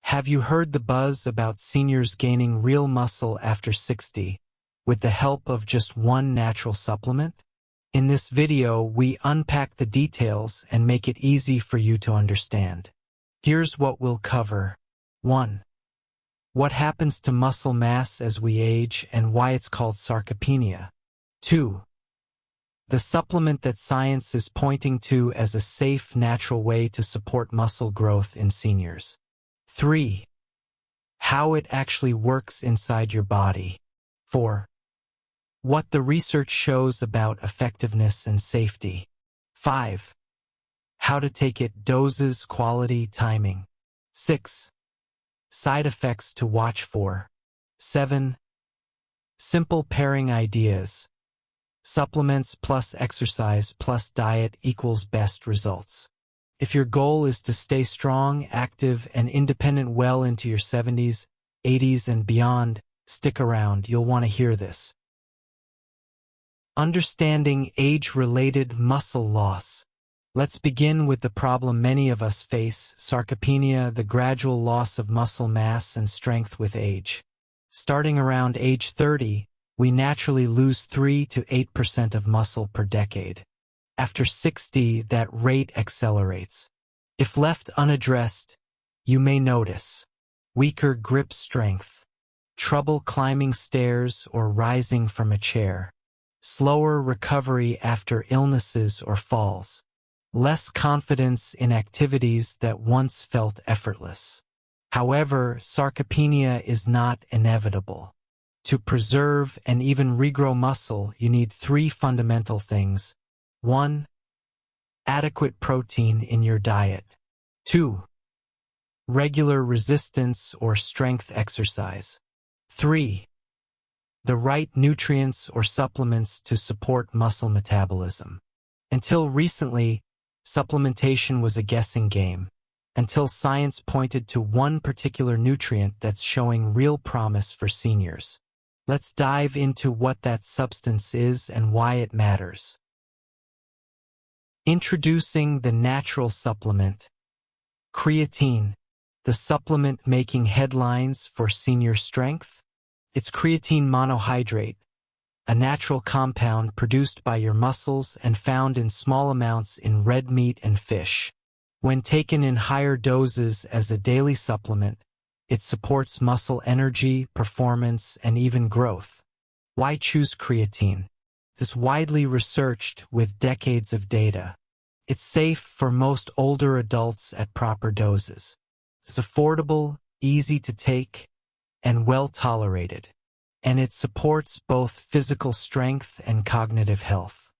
Have you heard the buzz about seniors gaining real muscle after 60 with the help of just one natural supplement? In this video, we unpack the details and make it easy for you to understand. Here's what we'll cover. 1. What happens to muscle mass as we age and why it's called sarcopenia. 2. The supplement that science is pointing to as a safe, natural way to support muscle growth in seniors. 3. How it actually works inside your body. 4. What the research shows about effectiveness and safety. 5. How to take it, doses, quality, timing. 6. Side effects to watch for. 7. Simple pairing ideas. Supplements plus exercise plus diet equals best results. If your goal is to stay strong, active, and independent well into your 70s, 80s, and beyond, stick around, you'll want to hear this. Understanding age-related muscle loss. Let's begin with the problem many of us face, sarcopenia, the gradual loss of muscle mass and strength with age. Starting around age 30, we naturally lose 3 to 8% of muscle per decade. After 60, that rate accelerates. If left unaddressed, you may notice weaker grip strength, trouble climbing stairs or rising from a chair, slower recovery after illnesses or falls, less confidence in activities that once felt effortless. However, sarcopenia is not inevitable. To preserve and even regrow muscle, you need 3 fundamental things. 1. Adequate protein in your diet. 2. Regular resistance or strength exercise. 3. The right nutrients or supplements to support muscle metabolism. Until recently, supplementation was a guessing game, until science pointed to one particular nutrient that's showing real promise for seniors. Let's dive into what that substance is and why it matters. Introducing the natural supplement. Creatine, the supplement making headlines for senior strength. It's creatine monohydrate, a natural compound produced by your muscles and found in small amounts in red meat and fish. When taken in higher doses as a daily supplement, it supports muscle energy, performance, and even growth. Why choose creatine? It's widely researched with decades of data. It's safe for most older adults at proper doses. It's affordable, easy to take, and well tolerated. And it supports both physical strength and cognitive health.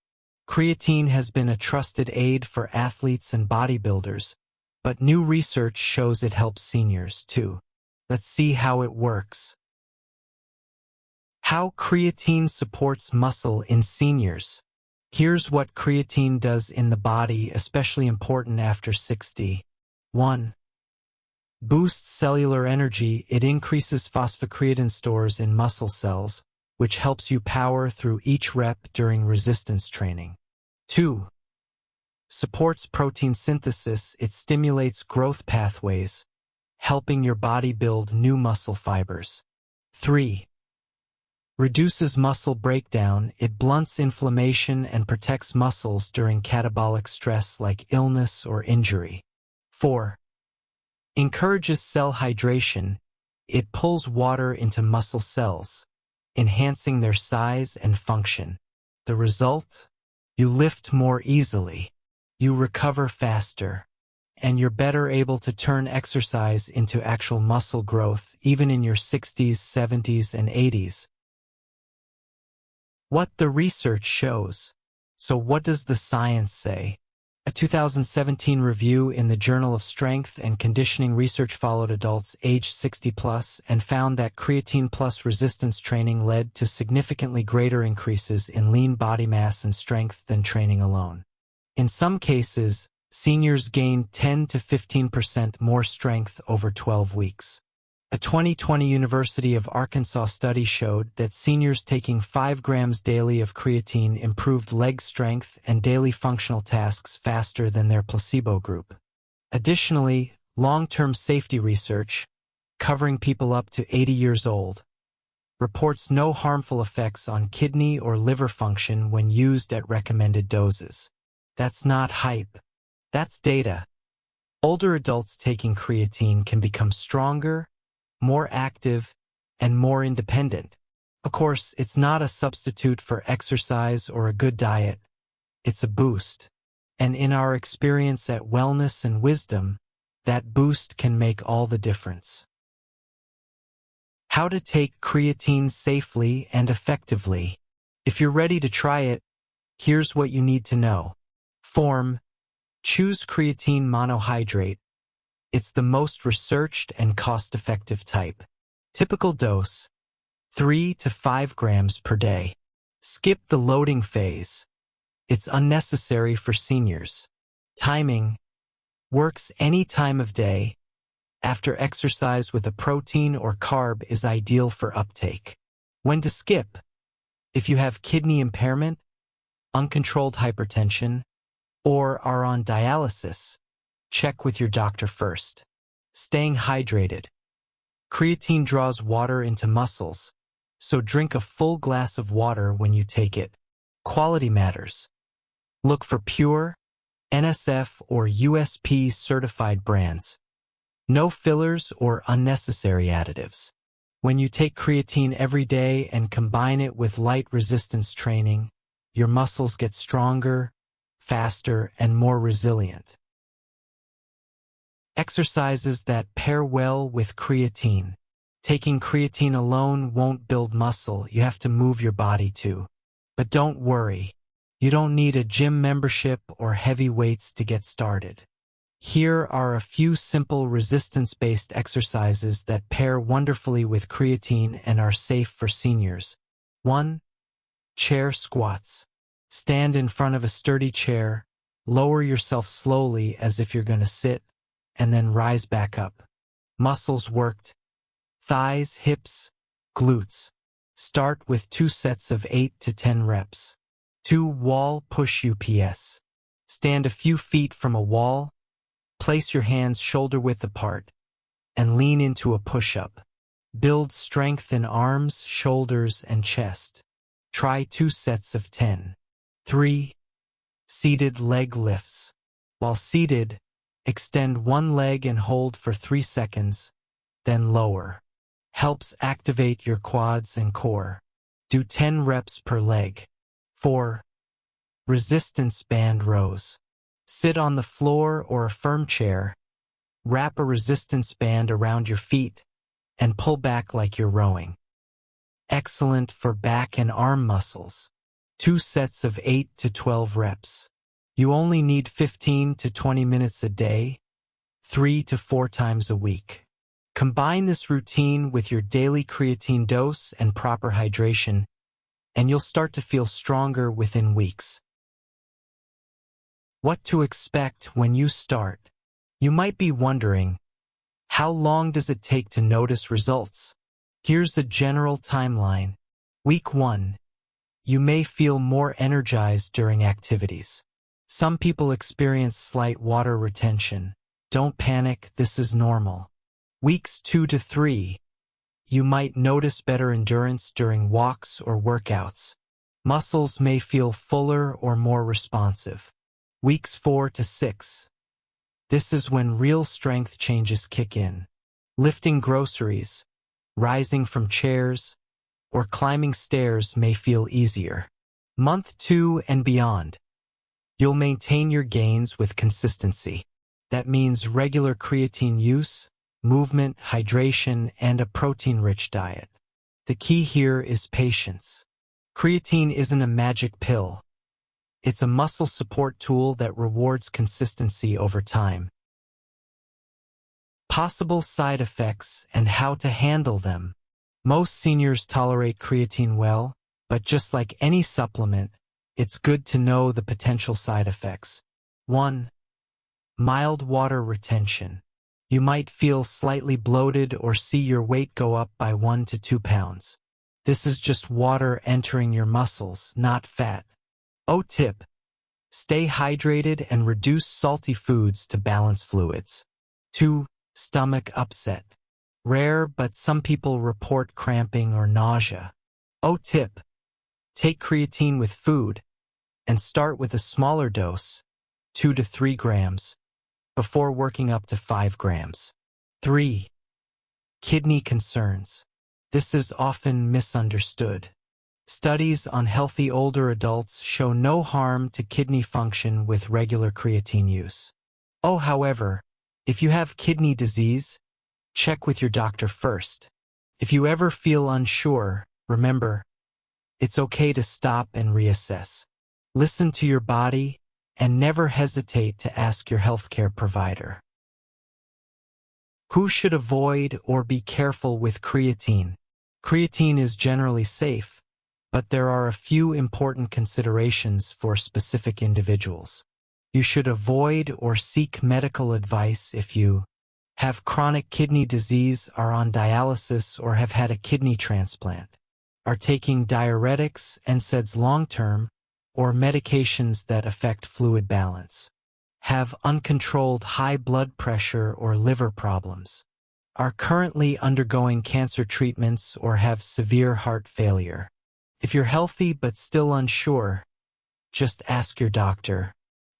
Creatine has been a trusted aid for athletes and bodybuilders, but new research shows it helps seniors too. Let's see how it works. How creatine supports muscle in seniors. Here's what creatine does in the body, especially important after 60. 1. Boosts cellular energy. It increases phosphocreatine stores in muscle cells, which helps you power through each rep during resistance training. 2. Supports protein synthesis. It stimulates growth pathways, helping your body build new muscle fibers. 3. Reduces muscle breakdown. It blunts inflammation and protects muscles during catabolic stress like illness or injury. 4. Encourages cell hydration. It pulls water into muscle cells, enhancing their size and function. The result? You lift more easily, you recover faster, and you're better able to turn exercise into actual muscle growth even in your 60s, 70s, and 80s. What the research shows. So what does the science say? A 2017 review in the Journal of Strength and Conditioning Research followed adults aged 60 plus and found that creatine plus resistance training led to significantly greater increases in lean body mass and strength than training alone. In some cases, seniors gained 10 to 15% more strength over 12 weeks. A 2020 University of Arkansas study showed that seniors taking 5 grams daily of creatine improved leg strength and daily functional tasks faster than their placebo group. Additionally, long-term safety research, covering people up to 80 years old. Reports no harmful effects on kidney or liver function when used at recommended doses. That's not hype. That's data. Older adults taking creatine can become stronger, more active, and more independent. Of course, it's not a substitute for exercise or a good diet. It's a boost. And in our experience at Wellness and Wisdom, that boost can make all the difference. How to take creatine safely and effectively. If you're ready to try it, here's what you need to know. Form: choose creatine monohydrate. It's the most researched and cost-effective type. Typical dose: 3 to 5 grams per day. Skip the loading phase. It's unnecessary for seniors. Timing: works any time of day. After exercise with a protein or carb is ideal for uptake. When to skip: if you have kidney impairment, uncontrolled hypertension, or are on dialysis, check with your doctor first. Staying hydrated. Creatine draws water into muscles, so drink a full glass of water when you take it. Quality matters. Look for pure, NSF or USP certified brands. No fillers or unnecessary additives. When you take creatine every day and combine it with light resistance training, your muscles get stronger, faster, and more resilient. Exercises that pair well with creatine. Taking creatine alone won't build muscle, you have to move your body too. But don't worry, you don't need a gym membership or heavy weights to get started. Here are a few simple resistance-based exercises that pair wonderfully with creatine and are safe for seniors. 1. Chair squats. Stand in front of a sturdy chair, lower yourself slowly as if you're going to sit, and then rise back up. Muscles worked: thighs, hips, glutes. Start with 2 sets of 8 to 10 reps. 2. Wall push UPS. Stand a few feet from a wall, place your hands shoulder-width apart, and lean into a push-up. Build strength in arms, shoulders, and chest. Try 2 sets of 10. 3. Seated leg lifts. While seated, extend one leg and hold for 3 seconds, then lower. Helps activate your quads and core. Do 10 reps per leg. 4. Resistance band rows. Sit on the floor or a firm chair, wrap a resistance band around your feet, and pull back like you're rowing. Excellent for back and arm muscles. 2 sets of 8 to 12 reps. You only need 15 to 20 minutes a day, 3 to 4 times a week. Combine this routine with your daily creatine dose and proper hydration, and you'll start to feel stronger within weeks. What to expect when you start? You might be wondering, how long does it take to notice results? Here's the general timeline. Week 1. You may feel more energized during activities. Some people experience slight water retention. Don't panic, this is normal. Weeks 2 to 3. You might notice better endurance during walks or workouts. Muscles may feel fuller or more responsive. Weeks 4 to 6. This is when real strength changes kick in. Lifting groceries, rising from chairs, or climbing stairs may feel easier. Month 2 and beyond. You'll maintain your gains with consistency. That means regular creatine use, movement, hydration, and a protein-rich diet. The key here is patience. Creatine isn't a magic pill. It's a muscle support tool that rewards consistency over time. Possible side effects and how to handle them. Most seniors tolerate creatine well, but just like any supplement, it's good to know the potential side effects. 1. Mild water retention. You might feel slightly bloated or see your weight go up by 1 to 2 pounds. This is just water entering your muscles, not fat. Tip: stay hydrated and reduce salty foods to balance fluids. 2. Stomach upset. Rare, but some people report cramping or nausea. Oh, tip: take creatine with food and start with a smaller dose, 2 to 3 grams, before working up to 5 grams. 3. Kidney concerns. This is often misunderstood. Studies on healthy older adults show no harm to kidney function with regular creatine use. Oh, however, if you have kidney disease, check with your doctor first. If you ever feel unsure, remember, it's okay to stop and reassess. Listen to your body and never hesitate to ask your healthcare provider. Who should avoid or be careful with creatine? Creatine is generally safe, but there are a few important considerations for specific individuals. You should avoid or seek medical advice if you have chronic kidney disease, are on dialysis, or have had a kidney transplant, are taking diuretics, NSAIDs long-term, or medications that affect fluid balance, have uncontrolled high blood pressure or liver problems, are currently undergoing cancer treatments, or have severe heart failure. If you're healthy but still unsure, just ask your doctor.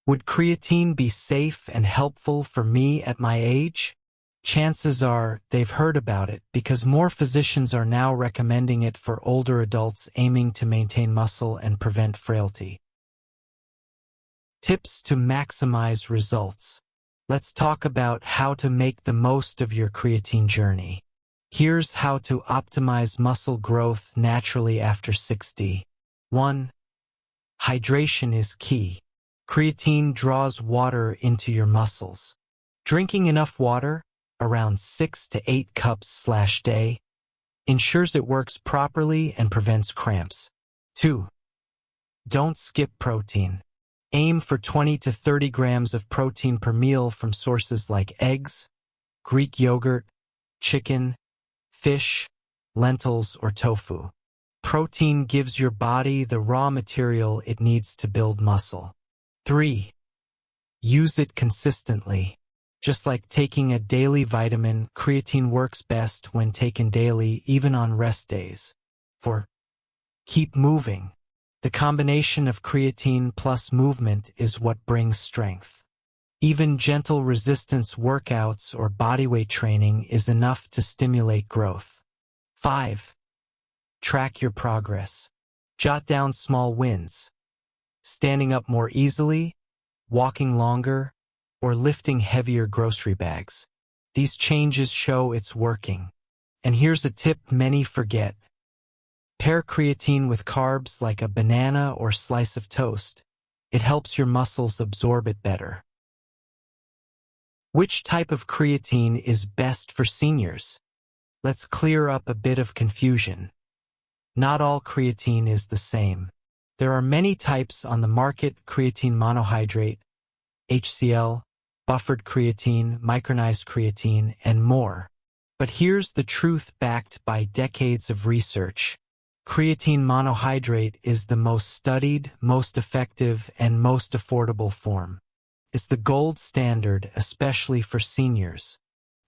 Would creatine be safe and helpful for me at my age? Chances are they've heard about it because more physicians are now recommending it for older adults aiming to maintain muscle and prevent frailty. Tips to maximize results. Let's talk about how to make the most of your creatine journey. Here's how to optimize muscle growth naturally after 60. 1. Hydration is key. Creatine draws water into your muscles. Drinking enough water, around 6 to 8 cups/day, ensures it works properly and prevents cramps. 2. Don't skip protein. Aim for 20 to 30 grams of protein per meal from sources like eggs, Greek yogurt, chicken, fish, lentils, or tofu. Protein gives your body the raw material it needs to build muscle. 3. Use it consistently. Just like taking a daily vitamin, creatine works best when taken daily, even on rest days. 4. Keep moving. The combination of creatine plus movement is what brings strength. Even gentle resistance workouts or bodyweight training is enough to stimulate growth. 5. Track your progress. Jot down small wins. Standing up more easily, walking longer, or lifting heavier grocery bags. These changes show it's working. And here's a tip many forget. Pair creatine with carbs like a banana or slice of toast. It helps your muscles absorb it better. Which type of creatine is best for seniors? Let's clear up a bit of confusion. Not all creatine is the same. There are many types on the market: creatine monohydrate, HCl, buffered creatine, micronized creatine, and more. But here's the truth backed by decades of research. Creatine monohydrate is the most studied, most effective, and most affordable form. It's the gold standard, especially for seniors.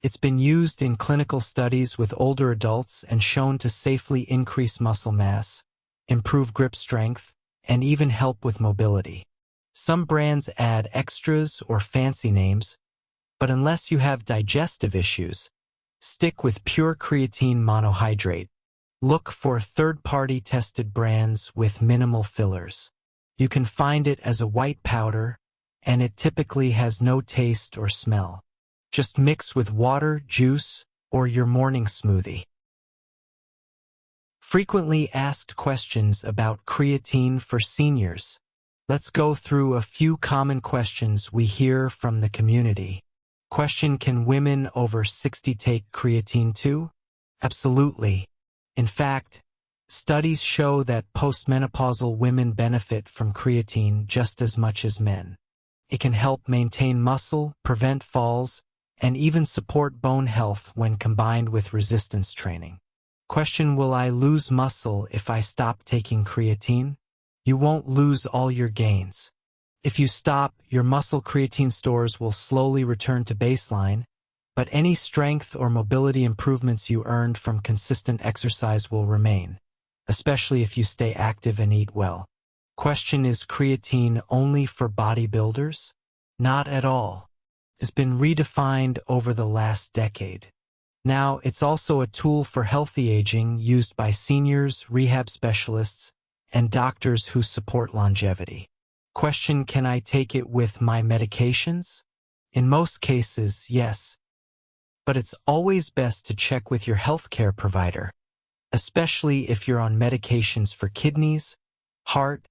It's been used in clinical studies with older adults and shown to safely increase muscle mass, improve grip strength, and even help with mobility. Some brands add extras or fancy names, but unless you have digestive issues, stick with pure creatine monohydrate. Look for third-party tested brands with minimal fillers. You can find it as a white powder, and it typically has no taste or smell. Just mix with water, juice, or your morning smoothie. Frequently asked questions about creatine for seniors. Let's go through a few common questions we hear from the community. Question: can women over 60 take creatine too? Absolutely. In fact, studies show that postmenopausal women benefit from creatine just as much as men. It can help maintain muscle, prevent falls, and even support bone health when combined with resistance training. Question: will I lose muscle if I stop taking creatine? You won't lose all your gains. If you stop, your muscle creatine stores will slowly return to baseline, but any strength or mobility improvements you earned from consistent exercise will remain, especially if you stay active and eat well. Question: is creatine only for bodybuilders? Not at all. It's been redefined over the last decade. Now, it's also a tool for healthy aging used by seniors, rehab specialists, and doctors who support longevity. Question: can I take it with my medications? In most cases, yes. But it's always best to check with your healthcare provider, especially if you're on medications for kidneys, heart,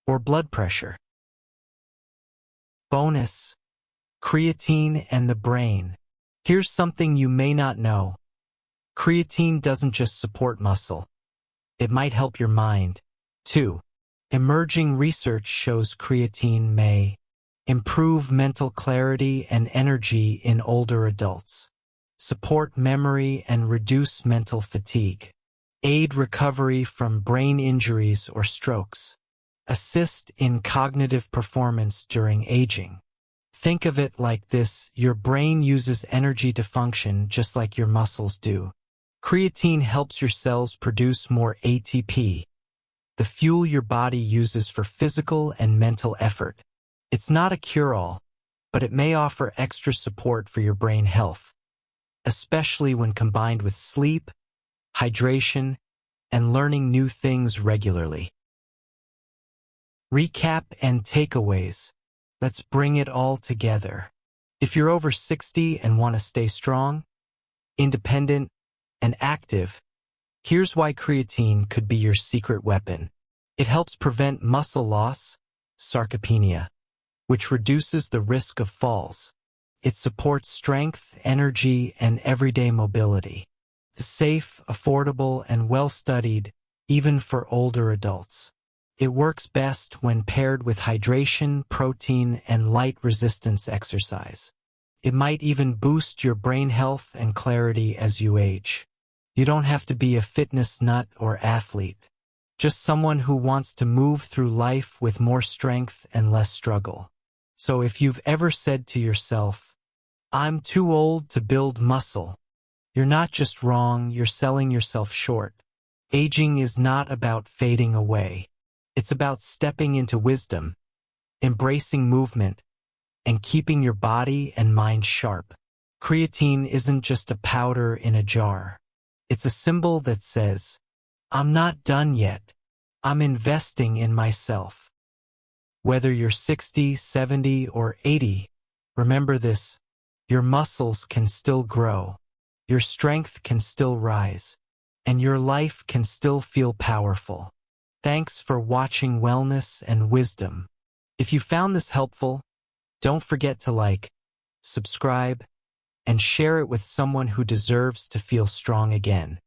or blood pressure. Bonus: creatine and the brain. Here's something you may not know. Creatine doesn't just support muscle. It might help your mind, too. Emerging research shows creatine may improve mental clarity and energy in older adults, support memory and reduce mental fatigue, aid recovery from brain injuries or strokes, assist in cognitive performance during aging. Think of it like this: your brain uses energy to function just like your muscles do. Creatine helps your cells produce more ATP, the fuel your body uses for physical and mental effort. It's not a cure-all, but it may offer extra support for your brain health, especially when combined with sleep, hydration, and learning new things regularly. Recap and takeaways. Let's bring it all together. If you're over 60 and want to stay strong, independent, and active, here's why creatine could be your secret weapon. It helps prevent muscle loss, sarcopenia, which reduces the risk of falls. It supports strength, energy, and everyday mobility. It's safe, affordable, and well-studied, even for older adults. It works best when paired with hydration, protein, and light resistance exercise. It might even boost your brain health and clarity as you age. You don't have to be a fitness nut or athlete, just someone who wants to move through life with more strength and less struggle. So if you've ever said to yourself, "I'm too old to build muscle," you're not just wrong, you're selling yourself short. Aging is not about fading away. It's about stepping into wisdom, embracing movement, and keeping your body and mind sharp. Creatine isn't just a powder in a jar. It's a symbol that says, "I'm not done yet. I'm investing in myself." Whether you're 60, 70, or 80, remember this: your muscles can still grow, your strength can still rise, and your life can still feel powerful. Thanks for watching Wellness and Wisdom. If you found this helpful, don't forget to like, subscribe, and share it with someone who deserves to feel strong again.